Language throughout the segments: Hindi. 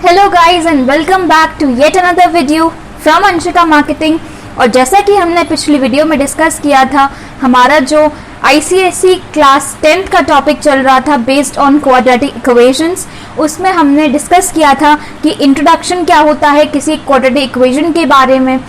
Hello guys and welcome back to yet another video from Anshika marketing. और जैसा कि हमने पिछली वीडियो में डिस्कस किया था, हमारा जो आईसीएसई क्लास 10th का टॉपिक चल रहा था बेस्ड ऑन क्वाड्रेटिक इक्वेशंस, उसमें हमने डिस्कस किया था कि इंट्रोडक्शन क्या होता है किसी क्वाड्रेटिक इक्वेशन के बारे में,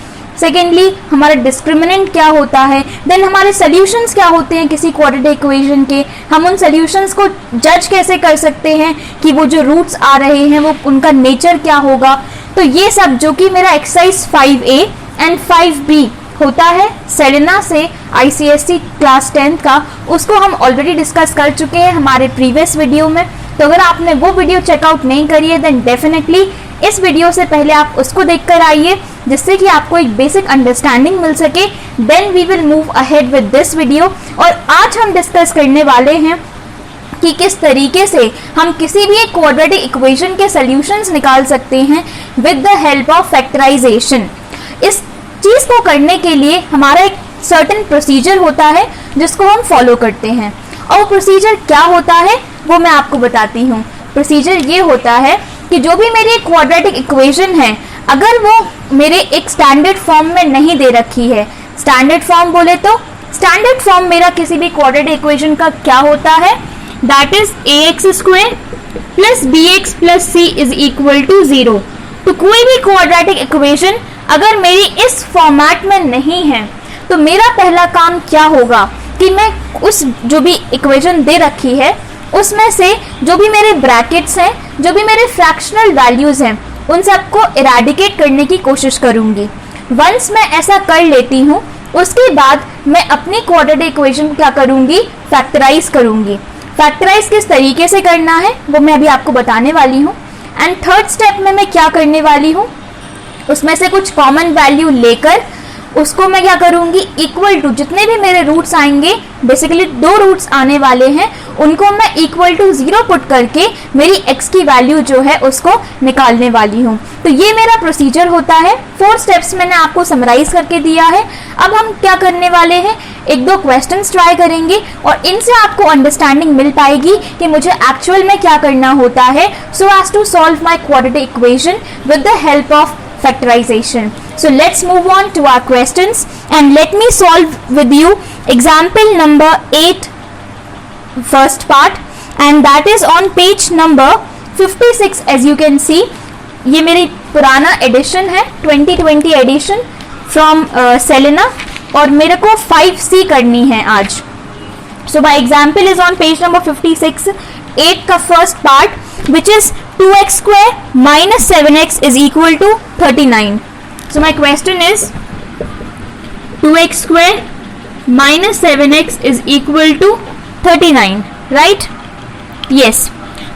सेकेंडली हमारा डिस्क्रिमिनेंट क्या होता है, देन हमारे सॉल्यूशंस क्या होते हैं किसी क्वाड्रेटिक इक्वेशन के, हम उन सॉल्यूशंस को जज कैसे कर सकते हैं कि वो जो रूट्स आ रहे हैं वो उनका नेचर क्या होगा। तो ये सब जो कि मेरा एक्सरसाइज 5A एंड 5B होता है सेलेना से आईसीएसई क्लास 10th का, उसको हम ऑलरेडी डिस्कस कर चुके हैं हमारे प्रीवियस वीडियो में। तो अगर आपने वो वीडियो चेकआउट नहीं करी है देन डेफिनेटली इस वीडियो से पहले आप उसको देखकर आइए, जिससे कि आपको एक बेसिक अंडरस्टैंडिंग मिल सके। Then we will move ahead with this video. और आज हम डिस्कस करने वाले हैं कि किस तरीके से हम किसी भी एक क्वाड्रेटिक इक्वेशन के सॉल्यूशंस निकाल सकते हैं with the help of factorisation. इस चीज को करने के लिए हमारा एक सर्टेन प्रोसीजर होता है जिसको हम फॉलो करते हैं, और वो प्रोसीजर क्या होता है वो मैं आपको बताती हूँ। प्रोसीजर ये होता है कि जो भी मेरी क्वाड्रेटिक इक्वेशन है, अगर वो मेरे एक स्टैंडर्ड फॉर्म में नहीं दे रखी है, स्टैंडर्ड फॉर्म बोले तो स्टैंडर्ड फॉर्म मेरा किसी भी क्वाड्रेटिक इक्वेशन का क्या होता है, that is ax² plus bx plus c is equal to 0। तो कोई भी क्वाड्रेटिक इक्वेशन अगर मेरी इस फॉर्मेट में नहीं है तो मेरा पहला काम क्या होगा कि मैं उस जो भी इक्वेशन दे रखी है उसमें से जो भी मेरे ब्रैकेट्स हैं, जो भी मेरे फ्रैक्शनल वैल्यूज हैं, उन सबको इरेडिकेट करने की कोशिश करूंगी। वंस मैं ऐसा कर लेती हूँ उसके बाद मैं अपनी क्वाड्रेटिक इक्वेशन क्या करूंगी, फैक्टराइज करूंगी। फैक्टराइज किस तरीके से करना है वो मैं अभी आपको बताने वाली हूँ। एंड थर्ड स्टेप में मैं क्या करने वाली हूँ, उसमें से कुछ कॉमन वैल्यू लेकर उसको मैं क्या करूंगी, इक्वल टू जितने भी मेरे रूट्स आएंगे, बेसिकली 2 रूट्स आने वाले हैं, उनको मैं इक्वल टू 0 पुट करके मेरी x की वैल्यू जो है उसको निकालने वाली हूँ। तो ये मेरा प्रोसीजर होता है। 4 स्टेप्स मैंने आपको समराइज करके दिया है। अब हम क्या करने वाले हैं, 1-2 क्वेश्चंस ट्राई करेंगे और इनसे आपको अंडरस्टैंडिंग मिल पाएगी कि मुझे एक्चुअल में क्या करना होता है so as to solve my quadratic equation with the help of factorization. So let's move on to our questions and let me solve with you example number 8 first part, and that is on page number 56 as you can see. ये मेरी पुराना एडिशन है 2020 एडिशन फ्रॉम सेलेना, और मेरे को 5C करनी है आज। So my example is on page number 56, 8 का first part, which is 2x² minus 7x is equal to 39. So my question is 2x² minus 7x is equal to 39, right? Yes.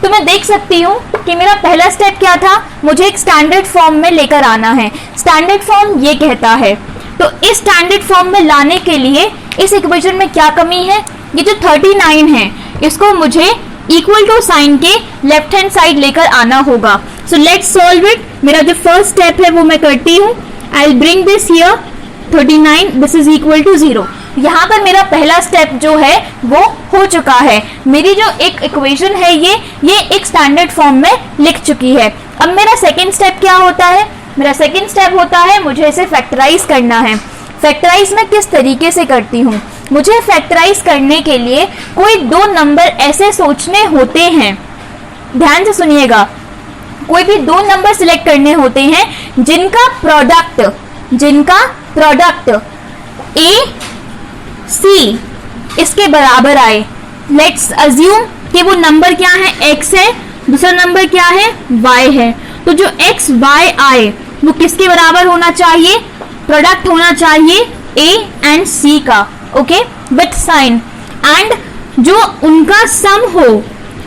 तो मैं देख सकती हूँ कि मेरा पहला स्टेप क्या था, मुझे एक स्टैंडर्ड फॉर्म में लेकर आना है। स्टैंडर्ड फॉर्म ये कहता है, तो इस स्टैंडर्ड फॉर्म में लाने के लिए इस इक्वेशन में क्या कमी है, ये जो 39 है इसको मुझे इक्वल टू साइन के लेफ्ट हैंड साइड लेकर आना होगा। So let's solve it. मेरा जो फर्स्ट स्टेप है वो मैं करती हूँ। I will bring this here 39, this is equal to 0। यहाँ पर मेरा पहला स्टेप जो है वो हो चुका है। मेरी जो एक इक्वेशन है ये एक स्टैंडर्ड फॉर्म में लिख चुकी है। अब मेरा सेकेंड स्टेप क्या होता है, मेरा सेकेंड स्टेप होता है मुझे इसे फैक्टराइज करना है। फैक्टराइज मैं किस तरीके से करती हूँ, मुझे फैक्टराइज करने के लिए कोई 2 नंबर ऐसे सोचने होते हैं, ध्यान से सुनिएगा, कोई भी 2 नंबर सिलेक्ट करने होते हैं जिनका प्रोडक्ट A C इसके बराबर आए। लेट्स अज्यूम कि वो नंबर क्या है, x है, दूसरा नंबर क्या है, y है। तो जो x y आए वो किसके बराबर होना चाहिए, प्रोडक्ट होना चाहिए A एंड C का, ओके, विथ साइन। एंड जो उनका सम हो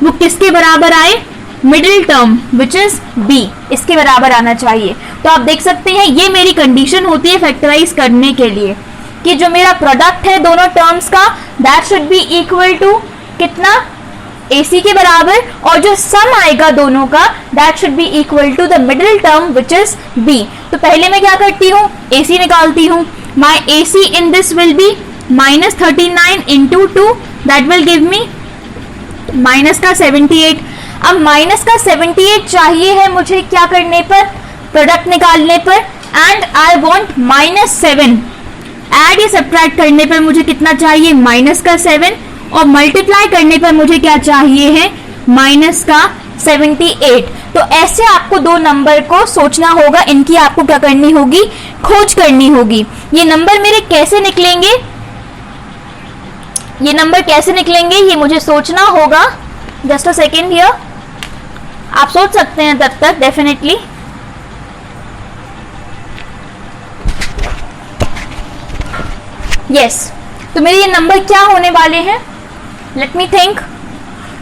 वो किसके बराबर आए, middle term which is B, इसके बराबर आना चाहिए। तो आप देख सकते हैं ये मेरी कंडीशन होती है फैक्टराइज करने के लिए कि जो मेरा प्रोडक्ट है दोनों टर्म्स का, that should be equal to कितना, AC के बराबर, और जो सम आएगा दोनों का that should be equal to the middle term which is B। तो पहले मैं क्या करती हूँ, AC निकालती हूँ। माई AC in this will be minus 39 into 2, that will give me minus का 78। अब माइनस का 78 चाहिए है मुझे क्या करने पर, प्रोडक्ट निकालने पर, एंड आई वांट -7। ऐड या सब्ट्रैक्ट करने पर मुझे कितना चाहिए, माइनस का 7, और मल्टीप्लाई करने पर मुझे क्या चाहिए है, माइनस का 78। तो ऐसे आपको दो नंबर को सोचना होगा, इनकी आपको क्या करनी होगी, खोज करनी होगी। ये नंबर मेरे कैसे निकलेंगे, ये नंबर कैसे निकलेंगे ये मुझे सोचना होगा। जस्ट अ सेकेंड हियर, आप सोच सकते हैं तब तक डेफिनेटली। यस, तो मेरे ये नंबर क्या होने वाले हैं, लेट मी थिंक।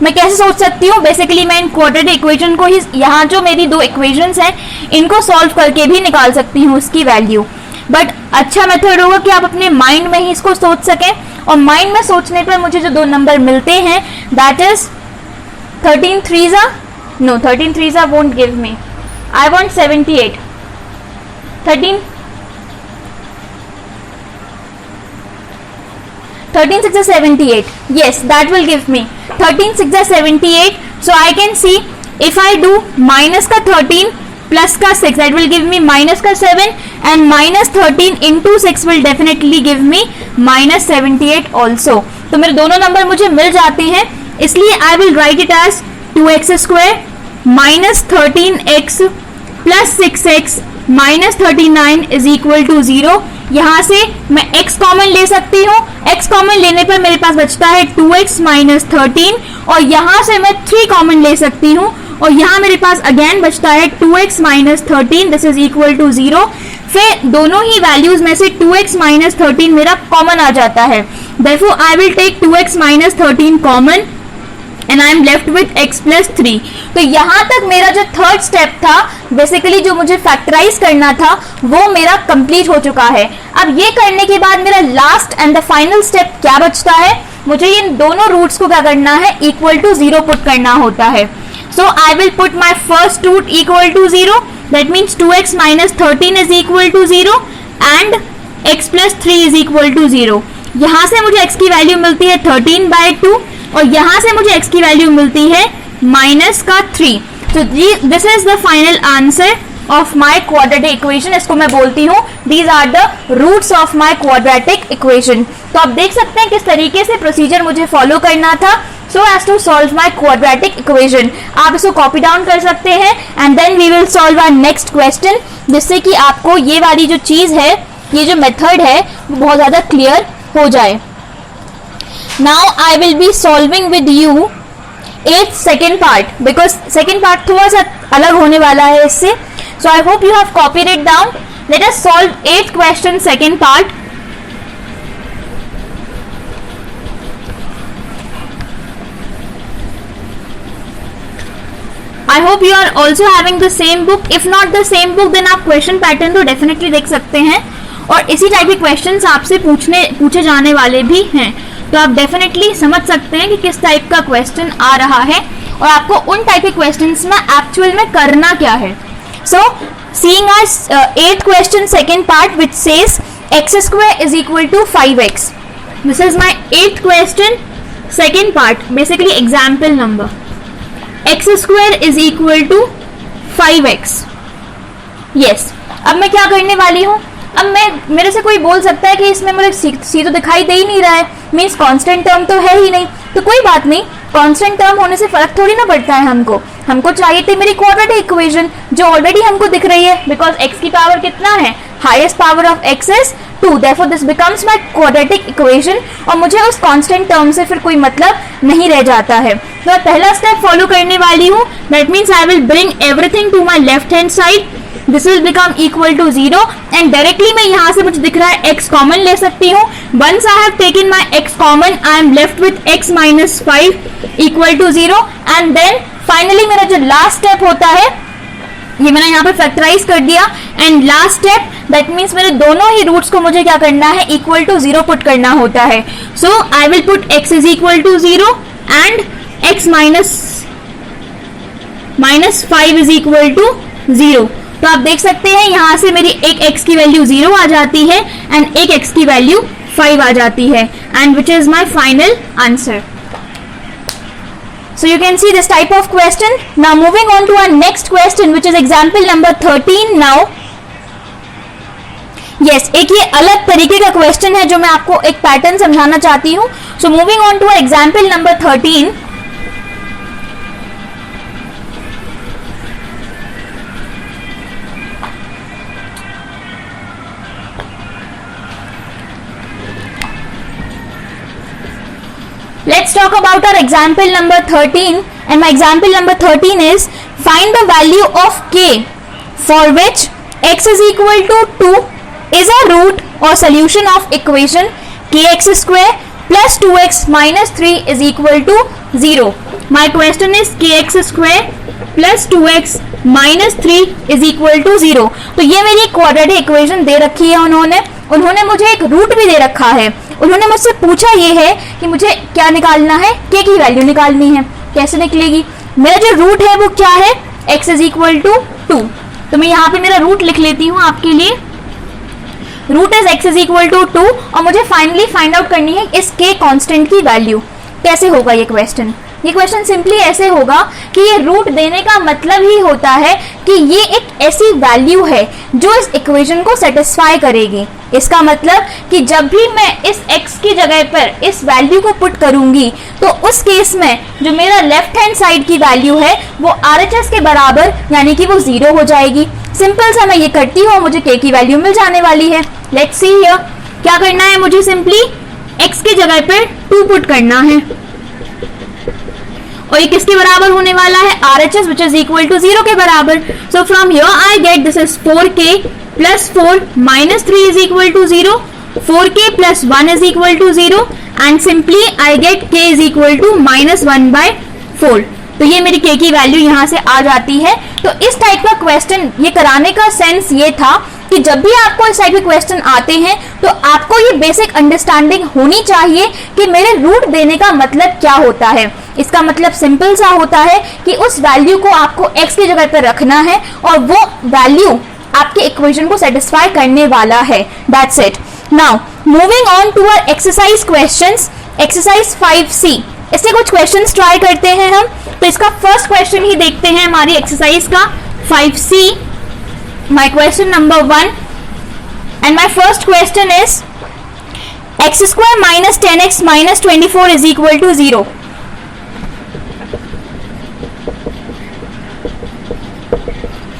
मैं कैसे सोच सकती हूँ, बेसिकली मैं इन क्वाड्रेटिक इक्वेशन को ही, यहाँ जो मेरी दो इक्वेशंस हैं इनको सॉल्व करके भी निकाल सकती हूँ उसकी वैल्यू। बट अच्छा मेथड होगा कि आप अपने माइंड में ही इसको सोच सकें, और माइंड में सोचने पर मुझे जो दो नंबर मिलते हैं that is 13 3s, no 13 3s won't give me, I want 78, 13 6 are 78, yes that will give me 13 6 are 78. So I can see if I do minus का 13 plus का 6 that will give me minus का 7, and minus 13 into 6 will definitely give me minus 78 also. तो मेरे दोनों नंबर मुझे मिल जाते हैं, इसलिए I will write it as 2x square minus 13x plus 6x minus 39 is equal to 0. यहाँ से मैं x कॉमन ले सकती हूँ, x कॉमन लेने पर मेरे पास बचता है 2x minus 13, और यहाँ से मैं 3 कॉमन ले सकती हूँ, और यहाँ मेरे पास अगेन बचता है 2x minus 13, this is equal to 0. फिर दोनों ही वैल्यूज में से 2x minus 13 मेरा कॉमन आ जाता है, therefore I will take 2x minus 13 common and I am left with x plus 3. तो यहाँ तक मेरा जो थर्ड स्टेप था, बेसिकली जो मुझे फैक्टराइज करना था, वो मेरा कंप्लीट हो चुका है. अब ये करने के बाद मेरा last and the final step क्या बचता है, मुझे इन दोनों रूट्स को क्या करना है, इक्वल टू 0 पुट करना होता है. So I will put my first root equal to 0, that means 2x minus 13 is equal to 0 and x plus 3 is equal to 0. यहाँ से मुझे x की वैल्यू मिलती है 13/2, और यहाँ से मुझे x की वैल्यू मिलती है माइनस का 3. तो this is the final answer of my quadratic equation. इसको मैं बोलती हूँ these are the roots of my quadratic equation. तो आप देख सकते हैं किस तरीके से प्रोसीजर मुझे फॉलो करना था so as to solve my quadratic equation. आप इसको कॉपी डाउन कर सकते हैं and then we will solve our next question, जिससे कि आपको ये वाली जो चीज है, ये जो मेथड है, वो बहुत ज्यादा क्लियर हो जाए. Now I will be solving with you 8th second part, because second part थोड़ा सा अलग होने वाला है इससे. So I hope you have copied it down. Let us solve 8th question second part. I hope you are also having the same book. If not the same book, then आप question pattern तो definitely देख सकते हैं, और इसी टाइप के क्वेश्चंस आपसे पूछे जाने वाले भी हैं. तो आप डेफिनेटली समझ सकते हैं कि किस टाइप का क्वेश्चन आ रहा है, और आपको उन टाइप के क्वेश्चंस में एक्चुअल में करना क्या है. So seeing our 8th question second part which says x square is equal to 5x. This is my 8th question second part, basically example number. x square is equal to 5x. Yes, अब मैं क्या करने वाली हूँ, अब मेरे से कोई बोल सकता है कि इसमें मुझे सी तो दिखाई दे ही नहीं रहा है, मीन्स कांस्टेंट टर्म तो है ही नहीं. तो कोई बात नहीं, कांस्टेंट टर्म होने से फर्क थोड़ी ना पड़ता है. हमको चाहिए थी मेरी क्वाड्रेटिक इक्वेशन जो ऑलरेडी हमको दिख रही है, बिकॉज x की पावर कितना है, highest power of x is 2, therefore this becomes my quadratic equation. और मुझे उस कांस्टेंट टर्म से फिर कोई मतलब नहीं रह जाता है. तो मैं पहला स्टेप फॉलो करने वाली हूँ, that means I will bring everything to my left hand side. This will become equal to 0, and directly मैं यहाँ से मुझे दिख रहा है x कॉमन ले सकती हूँ. Once I have taken my x common, I am left with x minus 5 equal to 0, and then finally मेरा जो लास्ट स्टेप होता है, ये मैंने यहाँ पे फैक्टराइज कर दिया, and last step that means मेरे दोनों ही रूट्स को मुझे क्या करना है, इक्वल टू 0 पुट करना होता है. So I will put x is equal to 0 and x minus 5 is equal to 0. तो आप देख सकते हैं यहाँ से मेरी एक x की वैल्यू 0 आ जाती है एंड एक x की वैल्यू 5 आ जाती है, and which is my final answer. So you can see this type of question. Now moving on to our next question, which is example number 13 now. Yes, एक ये अलग तरीके का क्वेश्चन है जो मैं आपको एक पैटर्न समझाना चाहती हूँ. So moving on to our example number 13. Let's talk about our example number 13, and my example number 13 is find the value of k for which x is equal to 2 is a root or solution of equation kx square plus 2x minus 3 is equal to 0. My question is kx square plus 2x minus 3 is equal to 0. तो ये मेरी क्वाड्रेटिक इक्वेशन दे रखी है उन्होंने मुझे एक रूट भी दे रखा है. उन्होंने मुझसे पूछा ये है कि मुझे क्या निकालना है, k की वैल्यू निकालनी है. कैसे निकलेगी? मेरा जो रूट है वो क्या है, x इज इक्वल टू 2. तो मैं यहाँ पे मेरा रूट लिख लेती हूँ आपके लिए. Root is x is equal to 2 और मुझे फाइनली फाइंड आउट करनी है इस k कांस्टेंट की वैल्यू. कैसे होगा ये क्वेश्चन? ये क्वेश्चन सिंपली ऐसे होगा कि ये रूट देने का मतलब ही होता है कि ये एक ऐसी वैल्यू है जो इस इक्वेशन को सेटिस्फाई करेगी. इसका मतलब कि जब भी मैं इस x की जगह पर इस वैल्यू को पुट करूंगी तो उस केस में जो मेरा लेफ्ट हैंड साइड की वैल्यू है वो RHS के बराबर यानी कि वो 0 हो जाएगी. सिंपल सा मैं ये करती हूँ, मुझे k की वैल्यू मिल जाने वाली है. Let's see here. क्या करना है मुझे? सिंपली x की जगह पर 2 पुट करना है और ये किसके बराबर होने वाला है? RHS which is equal to 0 के बराबर. So from here I get this is 4k plus 4 minus 3 is equal to 0. 4k plus 1 is equal to 0 and simply I get k is equal to minus 1 by 4. तो ये मेरी k की वैल्यू यहाँ से आ जाती है. तो इस टाइप का क्वेश्चन ये कराने का सेंस ये था कि जब भी आपको इस टाइप के क्वेश्चन आते हैं तो आपको ये बेसिक अंडरस्टैंडिंग होनी चाहिए कि मेरे रूट देने का मतलब क्या होता है. इसका मतलब सिंपल सा होता है कि उस वैल्यू को आपको x की जगह पर रखना है और वो वैल्यू आपके इक्वेशन को सेटिस्फाई करने वाला है. That's it. Now moving on to our exercise questions. Exercise 5C. इससे कुछ क्वेश्चंस ट्राई करते हैं हम. तो इसका फर्स्ट क्वेश्चन ही देखते हैं हमारी एक्सरसाइज का 5C. My question number 1 and my first question is x square minus 10x minus 24 is equal to 0.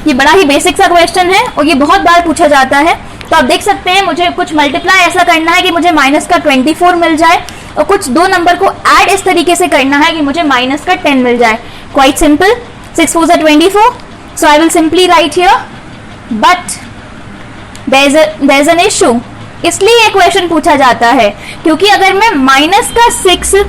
ये बड़ा ही बेसिक सा क्वेश्चन है और ये बहुत बार पूछा जाता है. तो आप देख सकते हैं मुझे कुछ मल्टीप्लाई ऐसा करना है कि मुझे माइनस का 24 मिल जाए और कुछ दो नंबर को ऐड इस तरीके से करना है कि मुझे माइनस का 10 मिल जाए. Quite simple. 6 4 24. So I will simply write here. But there is an issue. इसलिए ये क्वेश्चन पूछा जाता है क्योंकि अगर मैं माइनस का 6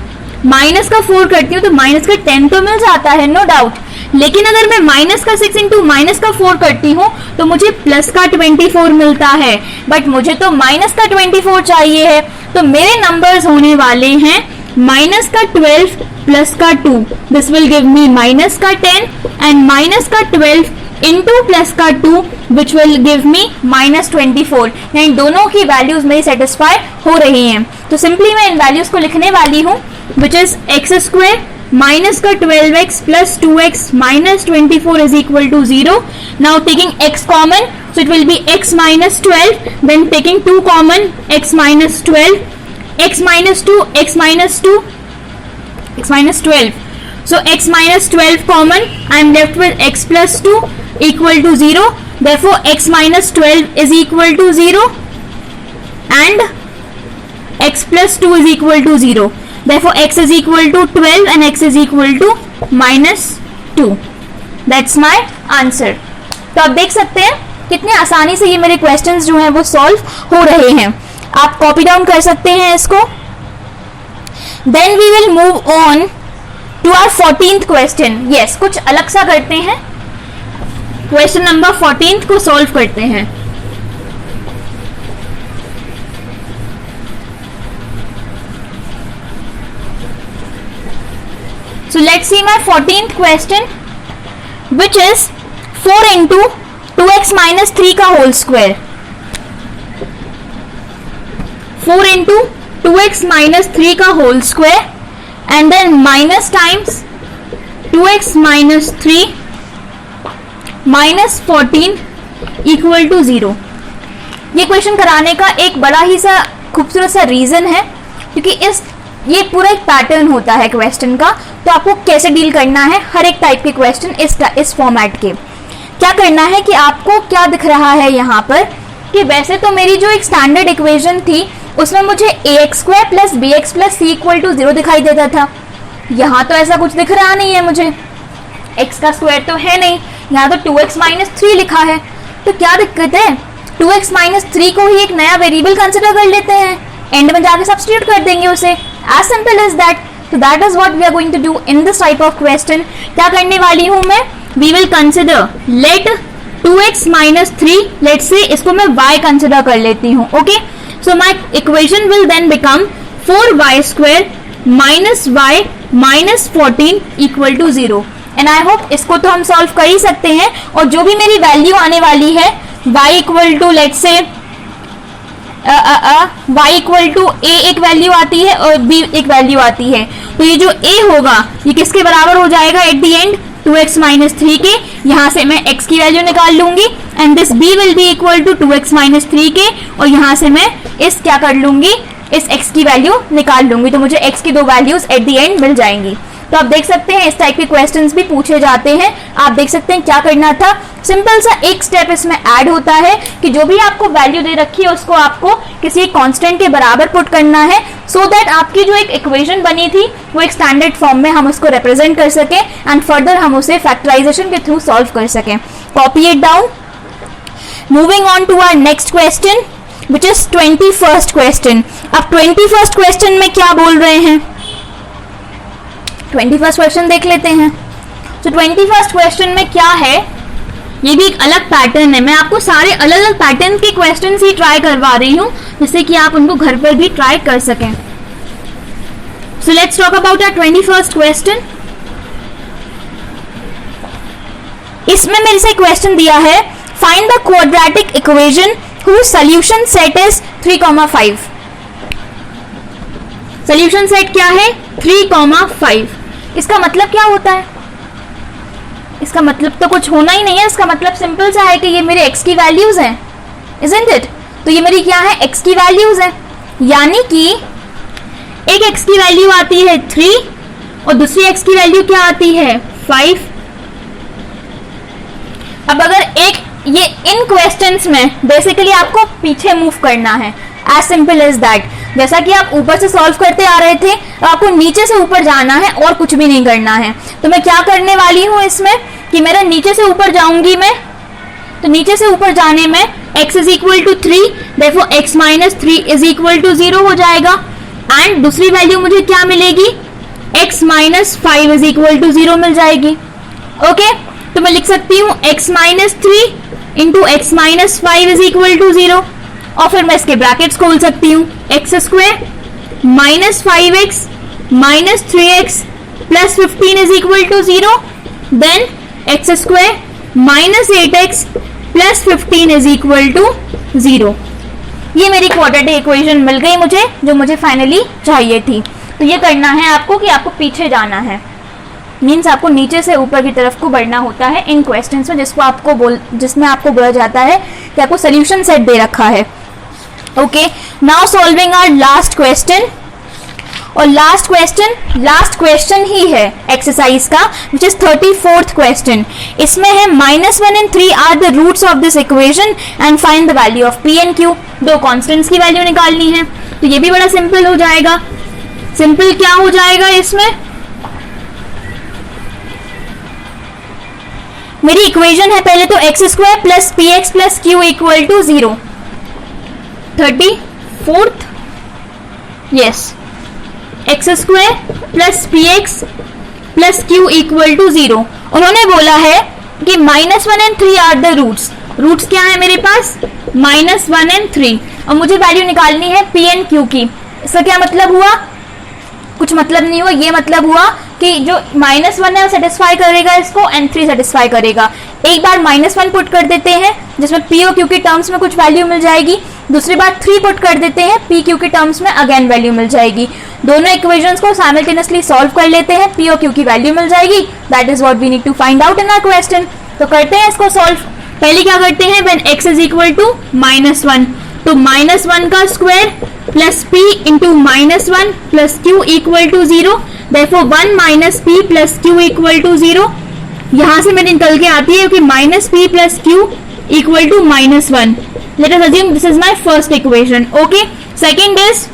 माइनस का 4 करती हूँ तो माइनस का 10 तो मिल जाता है, नो डाउट. लेकिन अगर मैं माइनस का 6 इंटू माइनस का 4 करती हूँ तो मुझे प्लस का 24 मिलता है. बट मुझे तो माइनस का 24 चाहिए है. तो मेरे नंबर्स होने वाले हैं माइनस का 12 प्लस का 2. This will give me minus का 10 एंड माइनस का 12 इंटू प्लस का 2 which will give me minus 24. यानी दोनों की वैल्यूज मेरी सेटिस्फाई हो रही हैं. तो सिंपली मैं इन वैल्यूज को लिखने वाली हूँ which is X square minus का 12x plus 2x minus 24 is equal to 0. Now taking x common so it will be x minus 12. Then taking 2 common, x minus 12, x minus 2, x minus 2, x minus 12. So x minus 12 common, I am left with x plus 2 equal to 0. Therefore x minus 12 is equal to 0 and x plus 2 is equal to 0. Therefore x is equal to 12 and x is equal to minus 2. That's my answer. तो आप देख सकते हैं कितने आसानी से ये मेरे क्वेश्चंस जो हैं वो सॉल्व हो रहे हैं. आप कॉपी डाउन कर सकते हैं इसको. Then we will move on to our 14th question. Yes, कुछ अलग सा करते हैं. क्वेश्चन नंबर 14 को सॉल्व करते हैं. So let's see my 14th question, which is 4 into 2x minus 3 का whole square. 4 into 2x minus 3 का whole square and then minus times 2x minus 3 minus 14 equal to 0। ये क्वेश्चन कराने का एक बड़ा ही सा खूबसूरत सा रीजन है, क्योंकि ये पूरा एक पैटर्न होता है क्वेश्चन का, तो आपको कैसे डील करना है हर एक टाइप के क्वेश्चन इस फॉर्मेट के। क्या करना है कि आपको क्या दिख रहा है यहाँ पर कि वैसे तो मेरी जो एक स्टैंडर्ड इक्वेशन थी उसमें मुझे ax² plus bx plus c equal to 0 दिखाई देता था। यहाँ तो ऐसा कुछ दिख रहा नहीं है मुझे, x का स्क्वायर तो है नहीं, यहाँ तो 2x माइनस 3 लिखा है। तो क्या दिक्कत है, 2x माइनस 3 को ही एक नया वेरिएबल कंसिडर कर लेते हैं, एंड में जाके सब्स्टिट्यूट कर देंगे उसे, एज सिंपल एज दैट। तो that is what we are going to do in this type of question. क्या करने वाली हूँ मैं, we will consider let 2x minus 3, let say इसको मैं y कंसिडर कर लेती हूँ। Okay, so my equation will then become 4y² minus y minus 14 equal to 0। And I hope इसको तो हम सॉल्व कर ही सकते हैं, और जो भी मेरी वैल्यू आने वाली है y इक्वल टू लेट से y इक्वल टू a एक वैल्यू आती है और b एक वैल्यू आती है, तो ये जो a होगा ये किसके बराबर हो जाएगा at the end, 2x minus 3 के। यहाँ से मैं x की वैल्यू निकाल लूंगी, and this b will be equal to 2x minus 3 के, और यहाँ से मैं इस क्या कर लूंगी, इस x की वैल्यू निकाल लूंगी, तो मुझे x की दो वैल्यूज एट द एंड मिल जाएंगी। तो आप देख सकते हैं इस टाइप के क्वेश्चंस भी पूछे जाते हैं। आप देख सकते हैं क्या करना था, सिंपल सा एक स्टेप इसमें ऐड होता है कि जो भी आपको वैल्यू दे रखी है उसको आपको किसी कांस्टेंट के बराबर पुट करना है, सो दैट आपकी जो एक इक्वेशन बनी थी वो एक स्टैंडर्ड फॉर्म में हम उसको रिप्रेजेंट कर सकें, एंड फर्दर हम उसे फैक्टराइजेशन के थ्रू सॉल्व कर सकें। Copy it down. Moving on to our next question which is 21st question. अब 21st क्वेश्चन में क्या बोल रहे हैं, 21st क्वेश्चन देख लेते हैं। तो 21st क्वेश्चन में क्या है, ये भी एक अलग पैटर्न है। मैं आपको सारे अलग अलग पैटर्न के क्वेश्चंस ही ट्राई करवा रही हूँ, जिससे कि आप उनको घर पर भी ट्राई कर सकें। So let's talk about our 21st question. इसमें मेरे से क्वेश्चन दिया है, find the quadratic equation whose solution set is 3,5। Solution set क्या है, 3,5। इसका मतलब क्या होता है, इसका मतलब तो कुछ होना ही नहीं है, इसका मतलब सिंपल सा है कि ये मेरे x की वैल्यूज हैं, isn't it? तो ये मेरी क्या है, x की वैल्यूज हैं, यानी कि एक x की वैल्यू आती है 3 और दूसरी x की वैल्यू क्या आती है 5। अब अगर एक ये इन क्वेश्चंस में बेसिकली आपको पीछे मूव करना है, एज सिंपल एज दैट। जैसा कि आप ऊपर से सॉल्व करते आ रहे थे, आपको नीचे से ऊपर जाना है और कुछ भी नहीं करना है। तो मैं क्या करने वाली हूं इसमें कि मेरा नीचे से ऊपर जाऊंगी मैं, तो नीचे से ऊपर जाने में x is equal to 3, therefore x minus 3 is equal to 0 हो जाएगा, एंड दूसरी वैल्यू मुझे क्या मिलेगी, x minus 5 is equal to 0 मिल जाएगी। ओके, तो मैं लिख सकती हूँ x minus 3 into X minus 5 is equal to 0, और फिर मैं इसके ब्रैकेट्स खोल सकती हूँ, X square minus 5x minus 3x plus 15 is equal to 0, then X square minus 8x plus 15 is equal to 0। ये मेरी क्वाड्रेटिक इक्वेशन मिल गई मुझे, जो मुझे फाइनली चाहिए थी। तो ये करना है आपको कि आपको पीछे जाना है, मीन्स आपको नीचे से ऊपर की तरफ को बढ़ना होता है इन क्वेश्चंस में, जिसमें आपको बोला जाता है कि आपको सोल्यूशन सेट दे रखा है। Okay, now solving our last question. और लास्ट क्वेश्चन ही है एक्सरसाइज का, विच इज 34th क्वेश्चन। इसमें है -1 and 3 are the roots of this equation and find the value of p and q। दो कॉन्स्टेंट्स की वैल्यू निकालनी है, तो ये भी बड़ा सिंपल हो जाएगा। सिंपल क्या हो जाएगा, इसमें मेरी इक्वेशन है पहले तो X square plus P X plus Q equal to 0। 34th, yes, X square plus P X plus Q equal to 0। उन्होंने बोला है कि -1 and 3 are the roots. Roots क्या है मेरे पास, -1 and 3, और मुझे वैल्यू निकालनी है पी एंड क्यू की। इसका क्या मतलब हुआ, कुछ मतलब नहीं हुआ, ये मतलब हुआ कि जो -1 है वो सेटिस्फाई करेगा इसको, एंड 3 सेटिस्फाई करेगा। एक बार -1 पुट कर देते हैं जिसमें p और q के टर्म्स में कुछ वैल्यू मिल जाएगी, दूसरी बार 3 पुट कर देते हैं, पी क्यू के टर्म्स में अगेन वैल्यू मिल जाएगी। दोनों इक्वेशंस को साइमल्टेनियसली सॉल्व कर लेते हैं, पी और क्यू की वैल्यू मिल जाएगी। That is what we need to find out in our question. तो करते हैं इसको सॉल्व। पहले क्या करते हैं, when x is equal to -1, तो -1 का square plus p into -1 plus q equal to 0, therefore 1 minus p plus q equal to 0। यहां से मैं निकल के आती है कि minus p plus q equal to -1। Let us assume this is my first equation. Okay, second is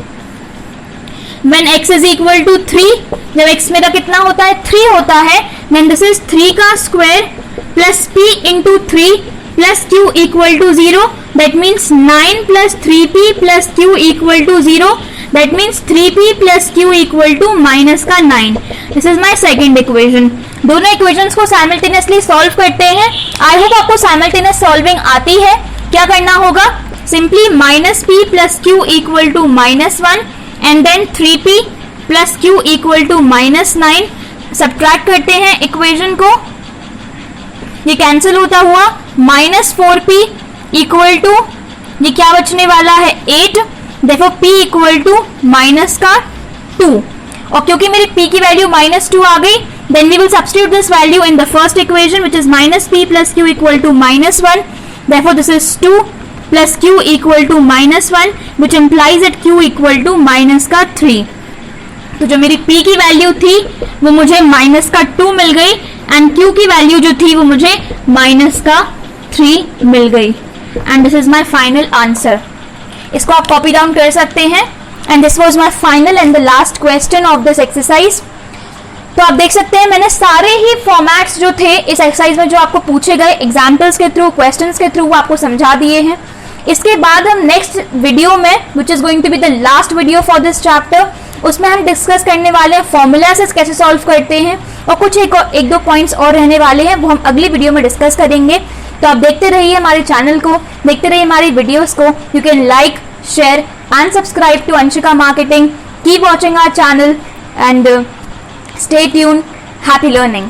when x is equal to 3, जब x मेरा कितना होता है 3 होता है, then this is 3 का square plus p into 3 plus q equal to 0, that means 9 plus 3p plus q equal to 0, that means 3p plus q equal to minus का 9। This is my second equation. दोनों इक्वेशंस को साइमल्टेनियसली सॉल्व करते हैं। आई होप आपको साइमल्टेनियस सॉल्विंग आती है। क्या करना होगा, simply minus p plus q equal to -1 and then 3p plus q equal to -9 subtract करते हैं इक्वेशन को, ये कैंसिल होता हुआ -4p इक्वल टू ये क्या बचने वाला है 8, देखो p इक्वल टू माइनस का 2, और क्योंकि मेरी p की वैल्यू -2 आ गई, then we will substitute this value in the first equation which is -p plus q equal to -1, therefore this is 2 plus q equal to -1 which implies at q equal to minus का 3। तो जो मेरी p की वैल्यू थी वो मुझे माइनस का 2 मिल गई एंड q की वैल्यू जो थी वो मुझे माइनस का 3 मिल गई। And this is my final answer. इसको आप कॉपी डाउन कर सकते हैं। And this was my final and the last question of this exercise. तो आप देख सकते हैं मैंने सारे ही फॉर्मेट्स जो थे इस एक्सरसाइज में जो आपको पूछे गए एग्जाम्पल्स के थ्रू, क्वेश्चंस के थ्रू, वो आपको समझा दिए हैं। इसके बाद हम नेक्स्ट वीडियो में which is going to be the last video for this chapter, उसमें हम डिस्कस करने वाले हैं फॉर्मूलास कैसे सॉल्व करते हैं, और कुछ एक दो पॉइंट्स और रहने वाले हैं, वो हम अगली वीडियो में डिस्कस करेंगे। तो आप देखते रहिए हमारे चैनल को, देखते रहिए हमारी वीडियोस को। You can like, share and subscribe to Anshika marketing. Keep watching our channel and stay tuned. Happy learning.